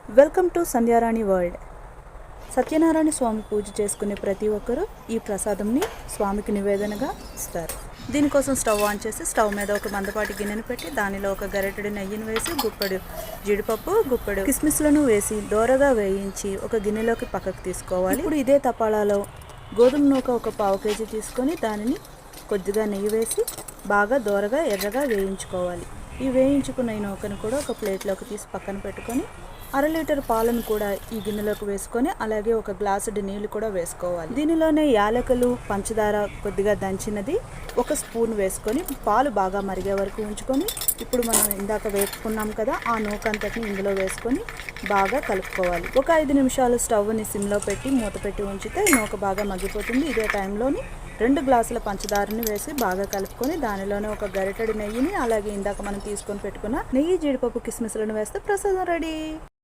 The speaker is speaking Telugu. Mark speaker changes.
Speaker 1: Welcome to Sandhyarani world. Satyanarayana Swami పూజ చేసుకునే ప్రతి ఒక్కరూ ఈ ప్రసాదంని స్వామికి నివేదనగా ఇస్తారు. దీనికోసం స్టవ్ ఆన్ చేసి స్టవ్ మీద ఒక మందపాటి గిన్నెను పెట్టి దానిలో ఒక గరిటెడు నెయ్యిని వేసి గుప్పెడు జీడిపప్పు, గుప్పెడు కిస్మిస్లను వేసి దోరగా వేయించి ఒక గిన్నెలోకి పక్కకు తీసుకోవాలి. ఇప్పుడు ఇదే తపాలాలో గోధుమ నూక ఒక పావు కేజీ తీసుకొని దానిని కొద్దిగా నెయ్యి వేసి బాగా దోరగా ఎర్రగా వేయించుకోవాలి. ఈ వేయించుకున్న ఈ నూకను కూడా ఒక ప్లేట్లోకి తీసి పక్కన పెట్టుకొని 1/2 లీటర్ పాలను కూడా ఈ గిన్నెలోకి వేసుకొని అలాగే ఒక గ్లాసుడి నీళ్లు కూడా వేసుకోవాలి. దీనిలోనే యాలకులు, పంచదార కొద్దిగా దంచినది 1 స్పూన్ వేసుకొని పాలు బాగా మరిగే వరకు ఉంచుకొని ఇప్పుడు మనం ఇందాక వేసుకున్నాం కదా ఆ నూక అంతటిని ఇందులో వేసుకొని బాగా కలుపుకోవాలి. ఒక 5 నిమిషాలు స్టవ్ని సిమ్లో పెట్టి మూత పెట్టి ఉంచితే నూక బాగా మగ్గిపోతుంది. ఇదే టైంలోని 2 గ్లాసుల పంచదారని వేసి బాగా కలుపుకొని దానిలోనే ఒక గరిటెడు నెయ్యిని అలాగే ఇందాక మనం తీసుకొని పెట్టుకున్న నెయ్యి, జీడిపప్పు, కిస్మిస్లను వేస్తే ప్రసాదం రెడీ.